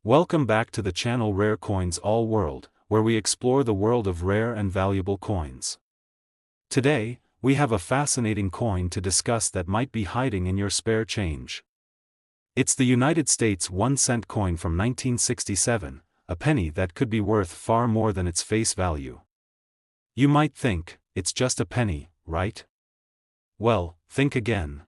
Welcome back to the channel Rare Coins All World, where we explore the world of rare and valuable coins. Today, we have a fascinating coin to discuss that might be hiding in your spare change. It's the United States 1-cent coin from 1967, a penny that could be worth far more than its face value. You might think, it's just a penny, right? Well, think again.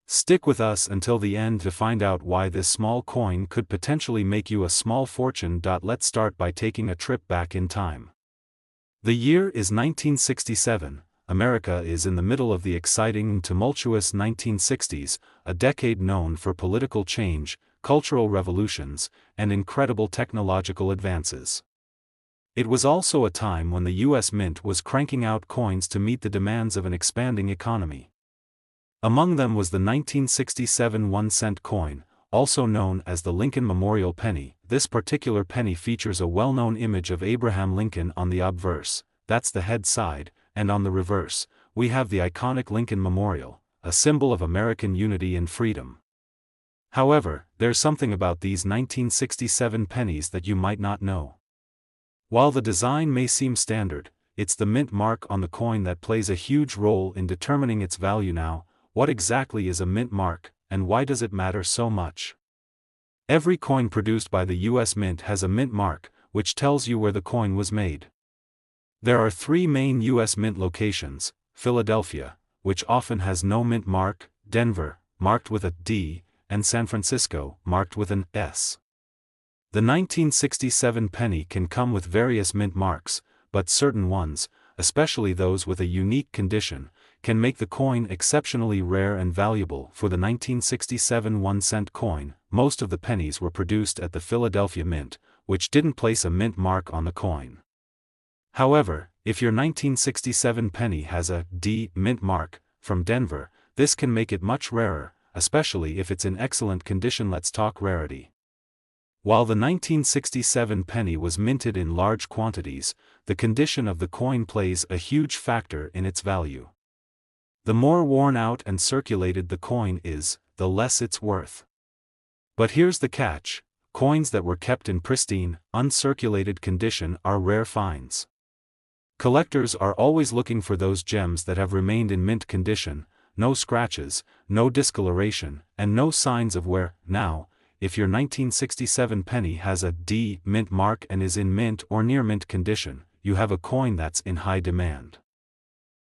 Stick with us until the end to find out why this small coin could potentially make you a small fortune. Let's start by taking a trip back in time. The year is 1967. America is in the middle of the exciting and tumultuous 1960s, a decade known for political change, cultural revolutions, and incredible technological advances. It was also a time when the U.S. Mint was cranking out coins to meet the demands of an expanding economy. Among them was the 1967 1-cent coin, also known as the Lincoln Memorial Penny. This particular penny features a well-known image of Abraham Lincoln on the obverse, that's the head side, and on the reverse, we have the iconic Lincoln Memorial, a symbol of American unity and freedom. However, there's something about these 1967 pennies that you might not know. While the design may seem standard, it's the mint mark on the coin that plays a huge role in determining its value. Now, what exactly is a mint mark, and why does it matter so much? Every coin produced by the U.S. Mint has a mint mark, which tells you where the coin was made. There are three main U.S. Mint locations: Philadelphia, which often has no mint mark, Denver, marked with a D, and San Francisco, marked with an S. The 1967 penny can come with various mint marks, but certain ones, especially those with a unique condition, can make the coin exceptionally rare and valuable. For the 1967 1-cent coin, most of the pennies were produced at the Philadelphia Mint, which didn't place a mint mark on the coin. However, if your 1967 penny has a D mint mark from Denver, this can make it much rarer, especially if it's in excellent condition. Let's talk rarity. While the 1967 penny was minted in large quantities, the condition of the coin plays a huge factor in its value. The more worn out and circulated the coin is, the less it's worth. But here's the catch: coins that were kept in pristine, uncirculated condition are rare finds. Collectors are always looking for those gems that have remained in mint condition, no scratches, no discoloration, and no signs of wear. Now, if your 1967 penny has a D mint mark and is in mint or near mint condition, you have a coin that's in high demand.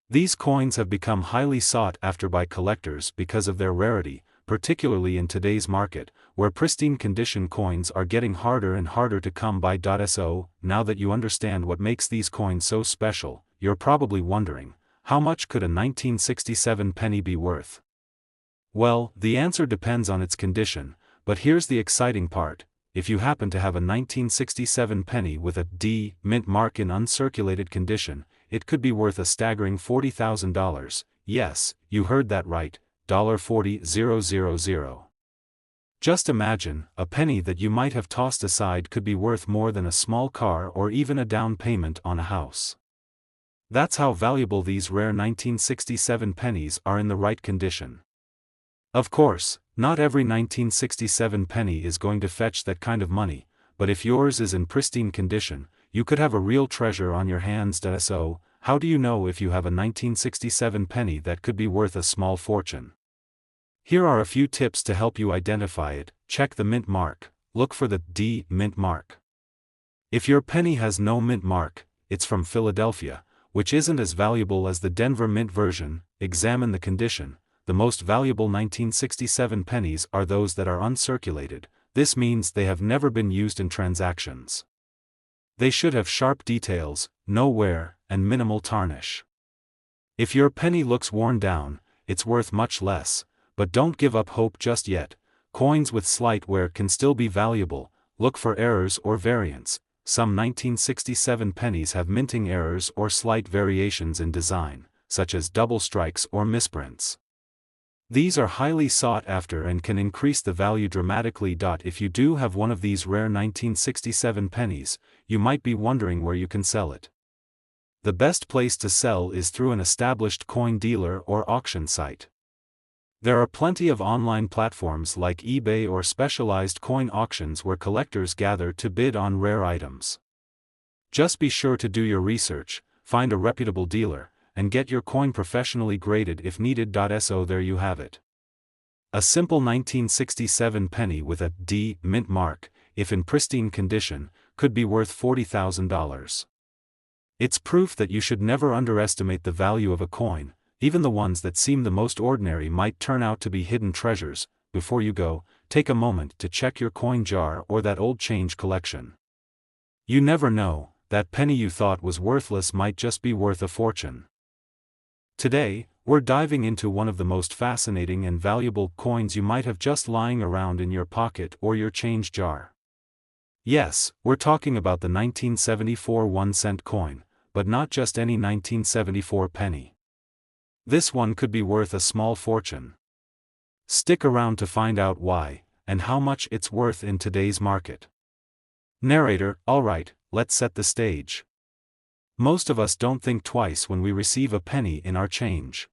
These coins have become highly sought after by collectors because of their rarity, particularly in today's market, where pristine condition coins are getting harder and harder to come by. So, now that you understand what makes these coins so special, you're probably wondering, how much could a 1967 penny be worth? Well, the answer depends on its condition, but here's the exciting part: if you happen to have a 1967 penny with a D mint mark in uncirculated condition, it could be worth a staggering $40,000. Yes, you heard that right, $40,000. Just imagine, a penny that you might have tossed aside could be worth more than a small car or even a down payment on a house. That's how valuable these rare 1967 pennies are in the right condition. Of course, not every 1967 penny is going to fetch that kind of money, but if yours is in pristine condition, you could have a real treasure on your hands. So, how do you know if you have a 1967 penny that could be worth a small fortune? Here are a few tips to help you identify it. Check the mint mark. Look for the D mint mark. If your penny has no mint mark, it's from Philadelphia, which isn't as valuable as the Denver mint version. Examine the condition. The most valuable 1967 pennies are those that are uncirculated. This means they have never been used in transactions. They should have sharp details, no wear, and minimal tarnish. If your penny looks worn down, it's worth much less, but don't give up hope just yet. Coins with slight wear can still be valuable. Look for errors or variants. Some 1967 pennies have minting errors or slight variations in design, such as double strikes or misprints. These are highly sought after and can increase the value dramatically. If you do have one of these rare 1967 pennies, you might be wondering where you can sell it. The best place to sell is through an established coin dealer or auction site. There are plenty of online platforms like eBay or specialized coin auctions where collectors gather to bid on rare items. Just be sure to do your research, find a reputable dealer, and get your coin professionally graded if needed. So there you have it. A simple 1967 penny with a D mint mark, if in pristine condition, could be worth $40,000. It's proof that you should never underestimate the value of a coin. Even the ones that seem the most ordinary might turn out to be hidden treasures. Before you go, take a moment to check your coin jar or that old change collection. You never know, that penny you thought was worthless might just be worth a fortune. Today, we're diving into one of the most fascinating and valuable coins you might have just lying around in your pocket or your change jar. Yes, we're talking about the 1974 1-cent coin, but not just any 1974 penny. This one could be worth a small fortune. Stick around to find out why, and how much it's worth in today's market. Narrator: alright, let's set the stage. Most of us don't think twice when we receive a penny in our change.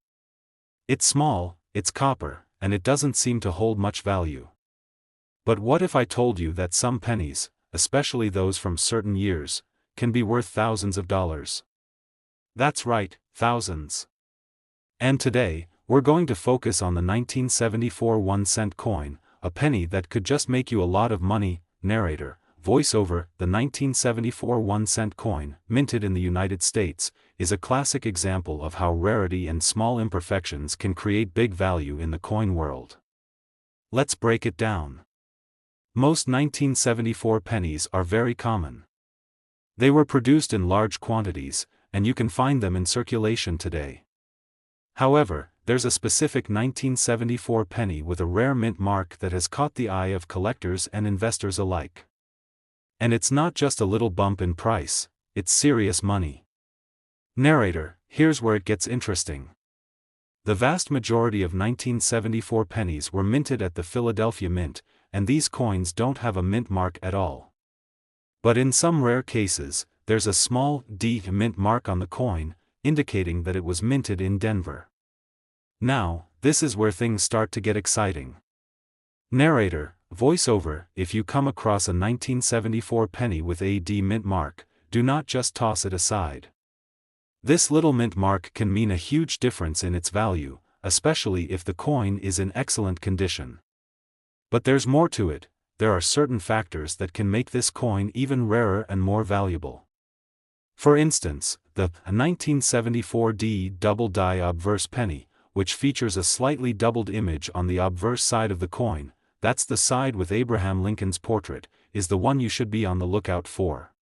It's small, it's copper, and it doesn't seem to hold much value. But what if I told you that some pennies, especially those from certain years, can be worth thousands of dollars? That's right, thousands. And today, we're going to focus on the 1974 1-cent coin, a penny that could just make you a lot of money. Narrator: voiceover. The 1974 1-cent coin, minted in the United States, is a classic example of how rarity and small imperfections can create big value in the coin world. Let's break it down. Most 1974 pennies are very common. They were produced in large quantities, and you can find them in circulation today. However, there's a specific 1974 penny with a rare mint mark that has caught the eye of collectors and investors alike. And it's not just a little bump in price, it's serious money. Narrator: here's where it gets interesting. The vast majority of 1974 pennies were minted at the Philadelphia Mint, and these coins don't have a mint mark at all. But in some rare cases, there's a small D mint mark on the coin, indicating that it was minted in Denver. Now, this is where things start to get exciting. Narrator: voiceover. If you come across a 1974 penny with a D mint mark, do not just toss it aside. This little mint mark can mean a huge difference in its value, especially if the coin is in excellent condition. But there's more to it. There are certain factors that can make this coin even rarer and more valuable. For instance, the 1974 D double die obverse penny, which features a slightly doubled image on the obverse side of the coin, that's the side with Abraham Lincoln's portrait, is the one you should be on the lookout for.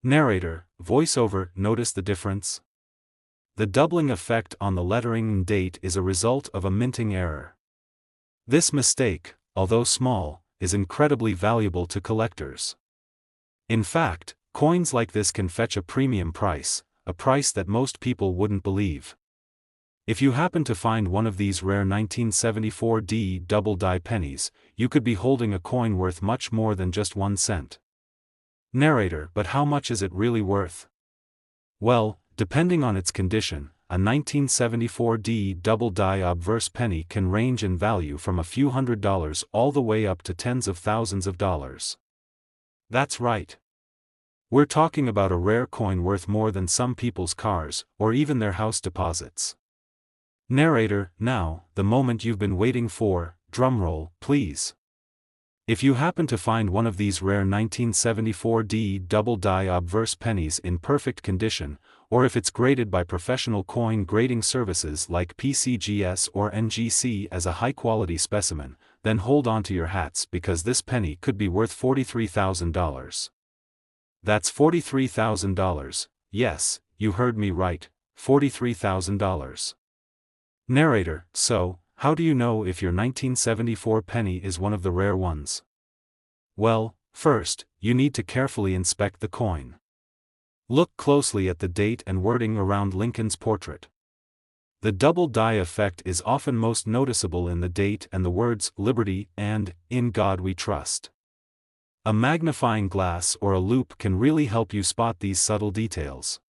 Narrator: voiceover. Notice the difference? The doubling effect on the lettering and date is a result of a minting error. This mistake, although small, is incredibly valuable to collectors. In fact, coins like this can fetch a premium price, a price that most people wouldn't believe. If you happen to find one of these rare 1974 D double die pennies, you could be holding a coin worth much more than just 1 cent. Narrator: but how much is it really worth? Well, depending on its condition, a 1974 D double die obverse penny can range in value from a few $100s all the way up to tens of thousands of dollars. That's right. We're talking about a rare coin worth more than some people's cars, or even their house deposits. Narrator: now, the moment you've been waiting for. Drumroll, please. If you happen to find one of these rare 1974 D double die obverse pennies in perfect condition, or if it's graded by professional coin grading services like PCGS or NGC as a high-quality specimen, then hold on to your hats because this penny could be worth $43,000. That's $43,000, yes, you heard me right, $43,000. Narrator: so, how do you know if your 1974 penny is one of the rare ones? Well, first, you need to carefully inspect the coin. Look closely at the date and wording around Lincoln's portrait. The double die effect is often most noticeable in the date and the words "Liberty" and "In God We Trust." A magnifying glass or a loupe can really help you spot these subtle details.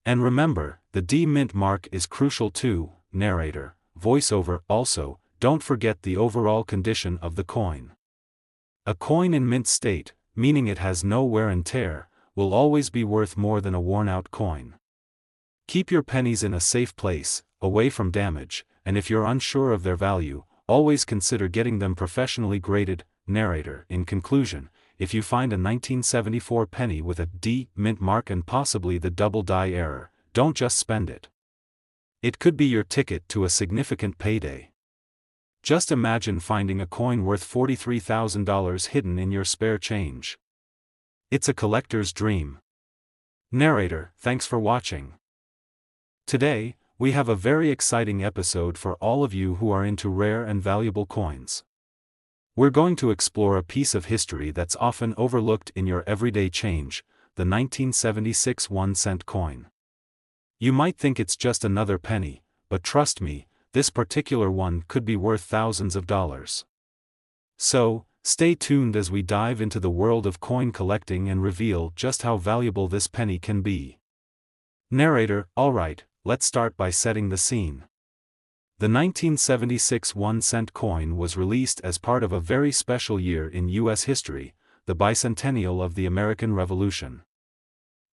And remember, the D mint mark is crucial too. Narrator: voiceover. Also, don't forget the overall condition of the coin. A coin in mint state, meaning it has no wear and tear, will always be worth more than a worn-out coin. Keep your pennies in a safe place, away from damage, and if you're unsure of their value, always consider getting them professionally graded. Narrator. In conclusion, if you find a 1974 penny with a D mint mark and possibly the double die error, don't just spend it. It could be your ticket to a significant payday. Just imagine finding a coin worth $43,000 hidden in your spare change. It's a collector's dream. Narrator. Thanks for watching. Today, we have a very exciting episode for all of you who are into rare and valuable coins. We're going to explore a piece of history that's often overlooked in your everyday change, the 1976 1-cent coin. You might think it's just another penny, but trust me, this particular one could be worth thousands of dollars. So, stay tuned as we dive into the world of coin collecting and reveal just how valuable this penny can be. Narrator. Alright, let's start by setting the scene. The 1976 1-cent coin was released as part of a very special year in U.S. history, the bicentennial of the American Revolution.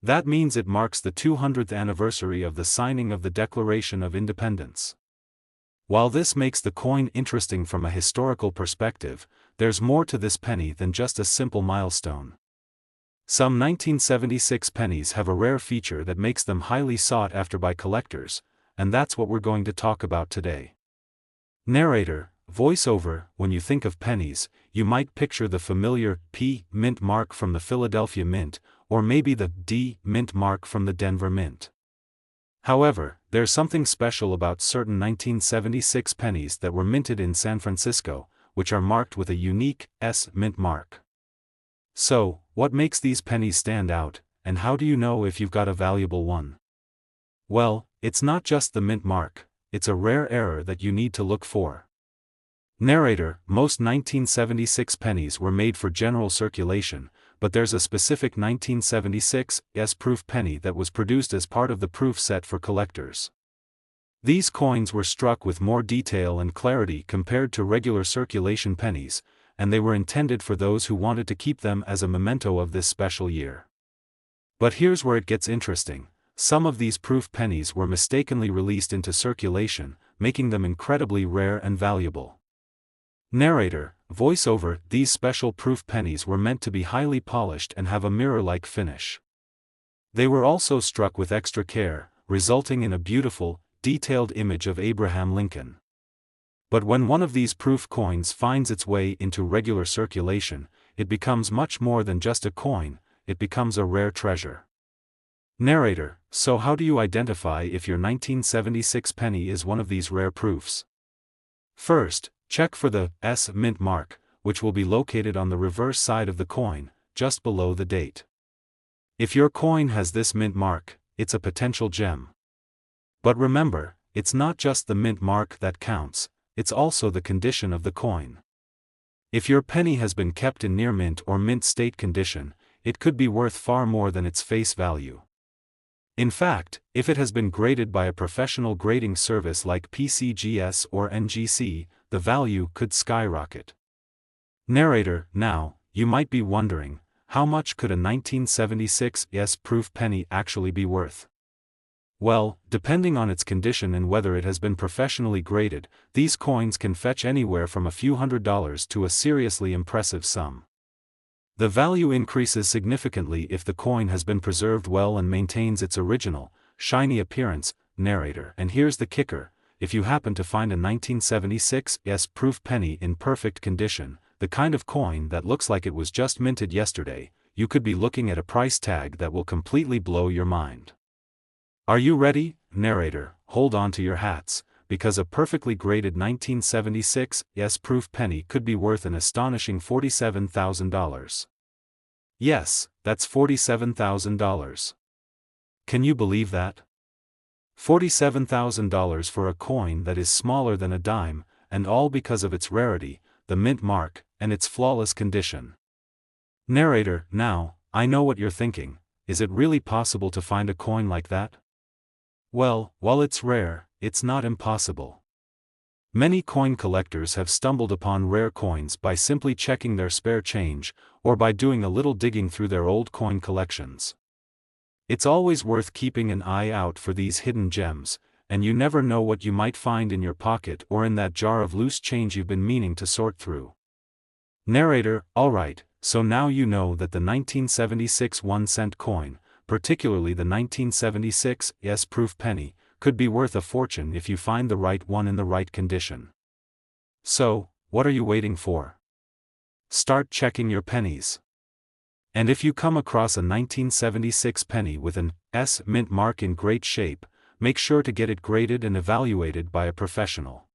That means it marks the 200th anniversary of the signing of the Declaration of Independence. While this makes the coin interesting from a historical perspective, there's more to this penny than just a simple milestone. Some 1976 pennies have a rare feature that makes them highly sought after by collectors, and that's what we're going to talk about today. Narrator. Voiceover. When you think of pennies, you might picture the familiar P mint mark from the Philadelphia Mint, or maybe the D mint mark from the Denver Mint. However, there's something special about certain 1976 pennies that were minted in San Francisco, which are marked with a unique S mint mark. So, what makes these pennies stand out, and how do you know if you've got a valuable one? Well, it's not just the mint mark, it's a rare error that you need to look for. Narrator. Most 1976 pennies were made for general circulation, but there's a specific 1976 S-proof penny that was produced as part of the proof set for collectors. These coins were struck with more detail and clarity compared to regular circulation pennies, and they were intended for those who wanted to keep them as a memento of this special year. But here's where it gets interesting. Some of these proof pennies were mistakenly released into circulation, making them incredibly rare and valuable. Narrator. Voiceover. These special proof pennies were meant to be highly polished and have a mirror-like finish. They were also struck with extra care, resulting in a beautiful, detailed image of Abraham Lincoln. But when one of these proof coins finds its way into regular circulation, it becomes much more than just a coin, it becomes a rare treasure. Narrator. So how do you identify if your 1976 penny is one of these rare proofs? First, check for the S mint mark, which will be located on the reverse side of the coin, just below the date. If your coin has this mint mark, it's a potential gem. But remember, it's not just the mint mark that counts, it's also the condition of the coin. If your penny has been kept in near mint or mint state condition, it could be worth far more than its face value. In fact, if it has been graded by a professional grading service like PCGS or NGC, the value could skyrocket. Narrator. Now, you might be wondering, how much could a 1976 S-proof penny actually be worth? Well, depending on its condition and whether it has been professionally graded, these coins can fetch anywhere from a few $100s to a seriously impressive sum. The value increases significantly if the coin has been preserved well and maintains its original, shiny appearance. Narrator. And here's the kicker, if you happen to find a 1976 S-proof penny in perfect condition, the kind of coin that looks like it was just minted yesterday, you could be looking at a price tag that will completely blow your mind. Are you ready? Narrator. Hold on to your hats, because a perfectly graded 1976 S-proof penny could be worth an astonishing $47,000. Yes, that's $47,000. Can you believe that? $47,000 for a coin that is smaller than a dime, and all because of its rarity, the mint mark, and its flawless condition. Narrator. Now, I know what you're thinking, is it really possible to find a coin like that? Well, while it's rare, it's not impossible. Many coin collectors have stumbled upon rare coins by simply checking their spare change, or by doing a little digging through their old coin collections. It's always worth keeping an eye out for these hidden gems, and you never know what you might find in your pocket or in that jar of loose change you've been meaning to sort through. Narrator: alright, so now you know that the 1976 1-cent coin, particularly the 1976 S-proof penny, could be worth a fortune if you find the right one in the right condition. So, what are you waiting for? Start checking your pennies. And if you come across a 1976 penny with an S mint mark in great shape, make sure to get it graded and evaluated by a professional.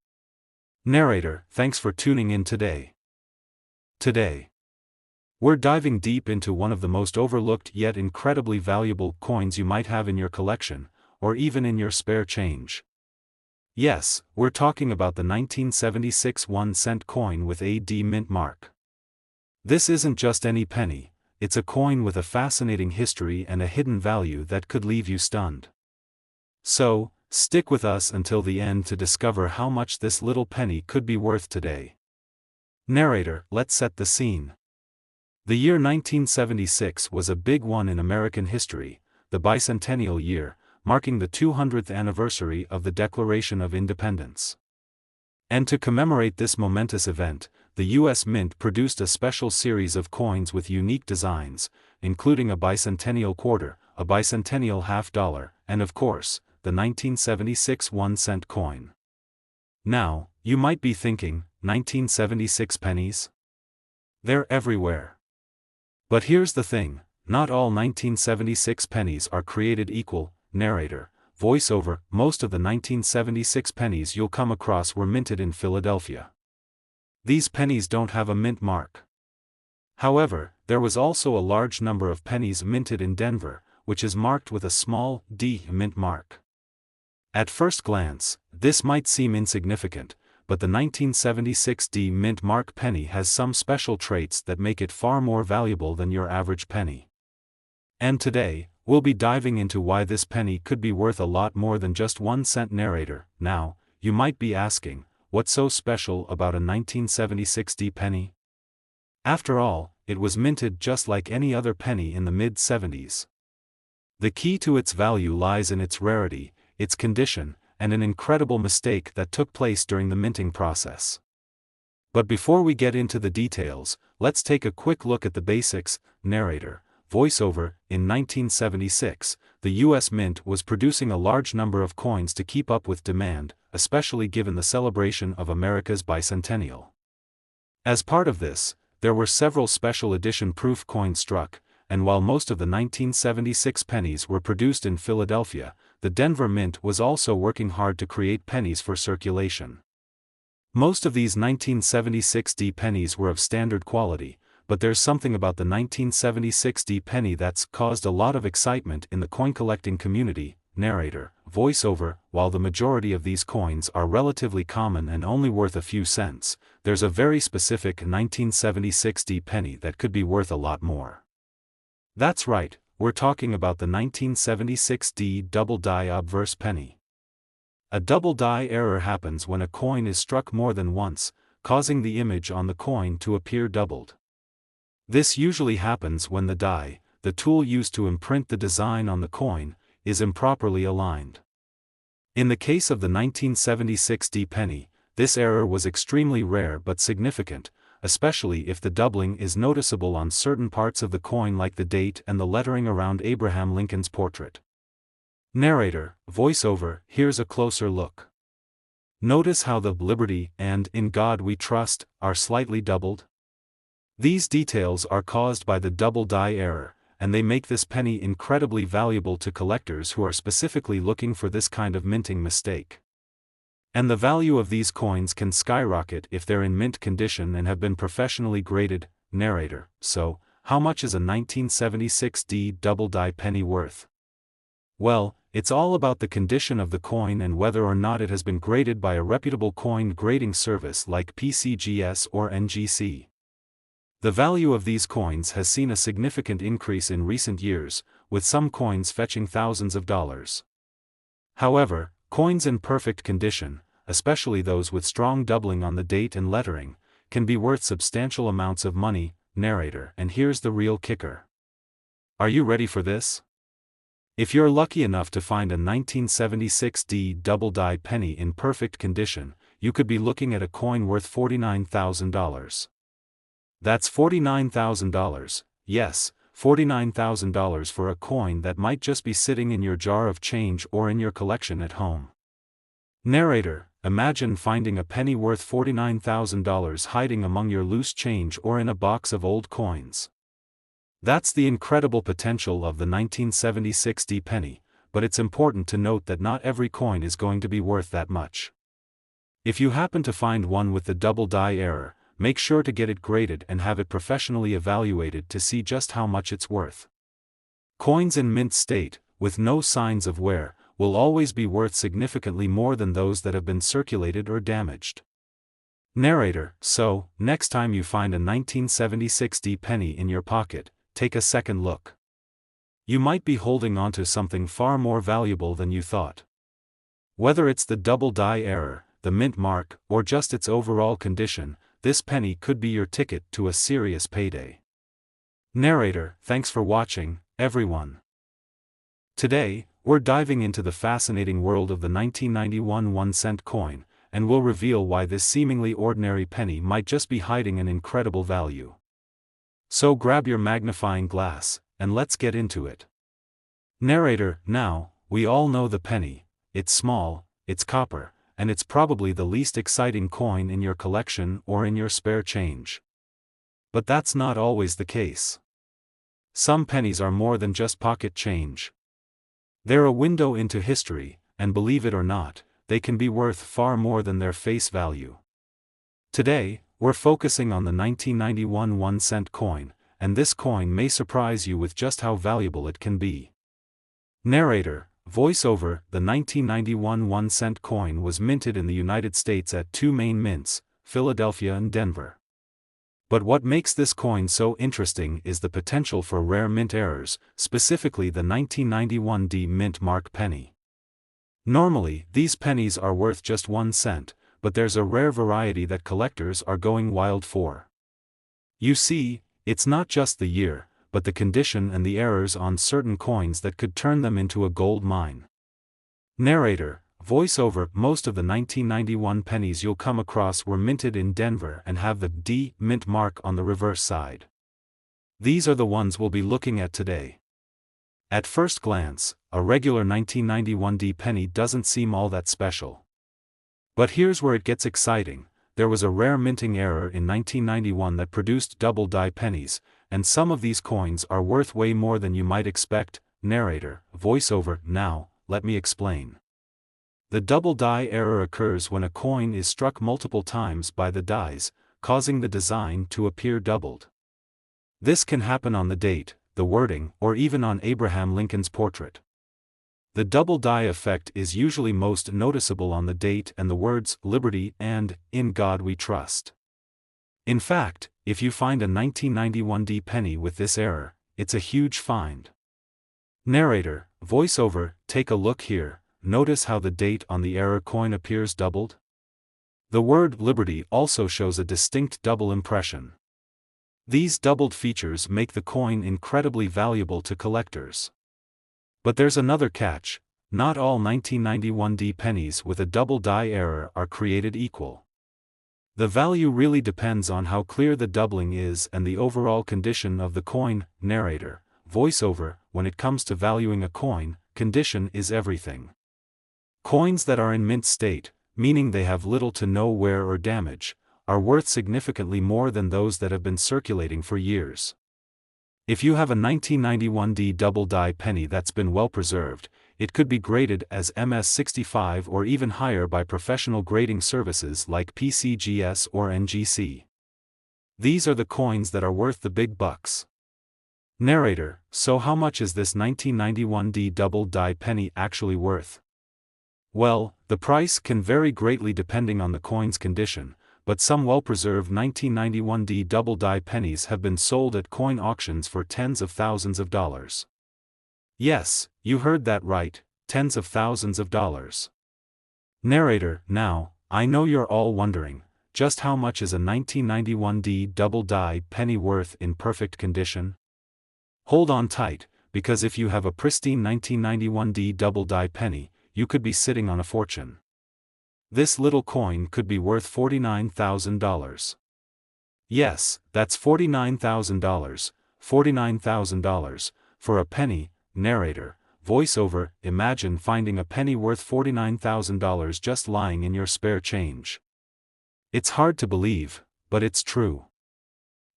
Narrator: thanks for tuning in today. Today, we're diving deep into one of the most overlooked yet incredibly valuable coins you might have in your collection, or even in your spare change. Yes, we're talking about the 1976 1-cent coin with a D mint mark. This isn't just any penny. It's a coin with a fascinating history and a hidden value that could leave you stunned. So, stick with us until the end to discover how much this little penny could be worth today. Narrator: let's set the scene. The year 1976 was a big one in American history, the bicentennial year, marking the 200th anniversary of the Declaration of Independence. And to commemorate this momentous event, the U.S. Mint produced a special series of coins with unique designs, including a bicentennial quarter, a bicentennial half-dollar, and of course, the 1976 1-cent coin. Now, you might be thinking, 1976 pennies? They're everywhere. But here's the thing, not all 1976 pennies are created equal. Narrator: voiceover: most of the 1976 pennies you'll come across were minted in Philadelphia. These pennies don't have a mint mark. However, there was also a large number of pennies minted in Denver, which is marked with a small D mint mark. At first glance, this might seem insignificant, but the 1976 D mint mark penny has some special traits that make it far more valuable than your average penny. And today, we'll be diving into why this penny could be worth a lot more than just 1 cent. Narrator: now, you might be asking, what's so special about a 1976 D penny? After all, it was minted just like any other penny in the mid-70s. The key to its value lies in its rarity, its condition, and an incredible mistake that took place during the minting process. But before we get into the details, let's take a quick look at the basics. Narrator: voiceover: in 1976, the U.S. Mint was producing a large number of coins to keep up with demand, especially given the celebration of America's bicentennial. As part of this, there were several special edition proof coins struck, and while most of the 1976 pennies were produced in Philadelphia, the Denver Mint was also working hard to create pennies for circulation. Most of these 1976 D pennies were of standard quality, but there's something about the 1976 D penny that's caused a lot of excitement in the coin collecting community. Narrator: voiceover: while the majority of these coins are relatively common and only worth a few cents, there's a very specific 1976 D penny that could be worth a lot more. That's right, we're talking about the 1976 D double die obverse penny. A double die error happens when a coin is struck more than once, causing the image on the coin to appear doubled. This usually happens when the die, the tool used to imprint the design on the coin, is improperly aligned. In the case of the 1976 D penny, this error was extremely rare but significant, especially if the doubling is noticeable on certain parts of the coin like the date and the lettering around Abraham Lincoln's portrait. Narrator: voiceover: here's a closer look. Notice how the "Liberty" and "In God We Trust" are slightly doubled? These details are caused by the double die error, and they make this penny incredibly valuable to collectors who are specifically looking for this kind of minting mistake. And the value of these coins can skyrocket if they're in mint condition and have been professionally graded. Narrator: so, how much is a 1976 D double die penny worth? Well, it's all about the condition of the coin and whether or not it has been graded by a reputable coin grading service like PCGS or NGC. The value of these coins has seen a significant increase in recent years, with some coins fetching thousands of dollars. However, coins in perfect condition, especially those with strong doubling on the date and lettering, can be worth substantial amounts of money. Narrator. And here's the real kicker. Are you ready for this? If you're lucky enough to find a 1976 double die penny in perfect condition, you could be looking at a coin worth $49,000. That's $49,000, yes, $49,000 for a coin that might just be sitting in your jar of change or in your collection at home. Narrator. Imagine finding a penny worth $49,000 hiding among your loose change or in a box of old coins. That's the incredible potential of the 1976 penny, but it's important to note that not every coin is going to be worth that much. If you happen to find one with the double die error, make sure to get it graded and have it professionally evaluated to see just how much it's worth. Coins in mint state, with no signs of wear, will always be worth significantly more than those that have been circulated or damaged. Narrator. So, next time you find a 1976 penny in your pocket, take a second look. You might be holding onto something far more valuable than you thought. Whether it's the double die error, the mint mark, or just its overall condition, this penny could be your ticket to a serious payday. Narrator. Thanks for watching, everyone. Today, we're diving into the fascinating world of the 1991 1-cent coin, and we'll reveal why this seemingly ordinary penny might just be hiding an incredible value. So grab your magnifying glass, and let's get into it. Narrator. Now, we all know the penny. It's small, it's copper, and it's probably the least exciting coin in your collection or in your spare change. But that's not always the case. Some pennies are more than just pocket change. They're a window into history, and believe it or not, they can be worth far more than their face value. Today, we're focusing on the 1991 1-cent coin, and this coin may surprise you with just how valuable it can be. Narrator. Voiceover. The 1991 1-cent coin was minted in the United States at two main mints, Philadelphia and Denver. But what makes this coin so interesting is the potential for rare mint errors, specifically the 1991 mint mark penny. Normally, these pennies are worth just 1 cent, but there's a rare variety that collectors are going wild for. You see, it's not just the year, but the condition and the errors on certain coins that could turn them into a gold mine. Narrator. Voiceover. Most of the 1991 pennies you'll come across were minted in Denver and have the D mint mark on the reverse side. These are the ones we'll be looking at today. At first glance, a regular 1991 penny doesn't seem all that special. But here's where it gets exciting. There was a rare minting error in 1991 that produced double die pennies, and some of these coins are worth way more than you might expect. Narrator. Voiceover. Now, let me explain. The double die error occurs when a coin is struck multiple times by the dies, causing the design to appear doubled. This can happen on the date, the wording, or even on Abraham Lincoln's portrait. The double die effect is usually most noticeable on the date and the words "Liberty" and "In God We Trust." In fact, if you find a 1991 penny with this error, it's a huge find. Narrator. Voiceover. Take a look here. Notice how the date on the error coin appears doubled? The word "Liberty" also shows a distinct double impression. These doubled features make the coin incredibly valuable to collectors. But there's another catch. Not all 1991 pennies with a double die error are created equal. The value really depends on how clear the doubling is and the overall condition of the coin. Narrator. Voiceover. When it comes to valuing a coin, condition is everything. Coins that are in mint state, meaning they have little to no wear or damage, are worth significantly more than those that have been circulating for years. If you have a 1991 double die penny that's been well preserved, it could be graded as MS65 or even higher by professional grading services like PCGS or NGC. These are the coins that are worth the big bucks. Narrator. So how much is this 1991 double die penny actually worth? Well, the price can vary greatly depending on the coin's condition, but some well-preserved 1991 double die pennies have been sold at coin auctions for tens of thousands of dollars. Yes, you heard that right, tens of thousands of dollars. Narrator, now, I know you're all wondering, just how much is a 1991D double die penny worth in perfect condition? Hold on tight, because if you have a pristine 1991D double die penny, you could be sitting on a fortune. This little coin could be worth $49,000. Yes, that's $49,000, $49,000, for a penny. Narrator, voiceover, imagine finding a penny worth $49,000 just lying in your spare change. It's hard to believe, but it's true.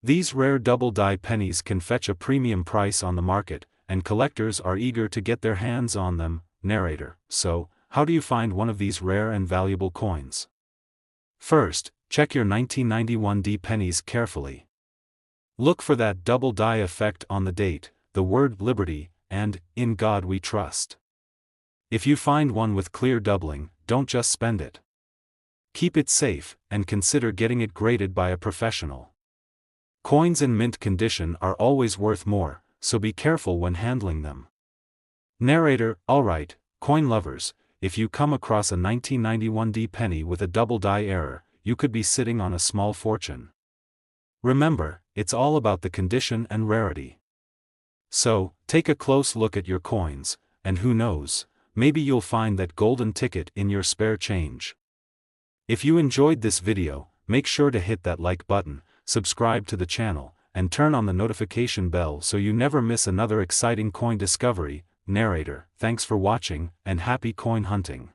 These rare double die pennies can fetch a premium price on the market, and collectors are eager to get their hands on them. Narrator, so, how do you find one of these rare and valuable coins? First, check your 1991D pennies carefully. Look for that double die effect on the date, the word liberty, and in God we trust. If you find one with clear doubling, don't just spend it. Keep it safe, and consider getting it graded by a professional. Coins in mint condition are always worth more, so be careful when handling them. Narrator, alright, coin lovers, if you come across a 1991D penny with a double die error, you could be sitting on a small fortune. Remember, it's all about the condition and rarity. So, take a close look at your coins, and who knows, maybe you'll find that golden ticket in your spare change. If you enjoyed this video, make sure to hit that like button, subscribe to the channel, and turn on the notification bell so you never miss another exciting coin discovery. Narrator, thanks for watching, and happy coin hunting.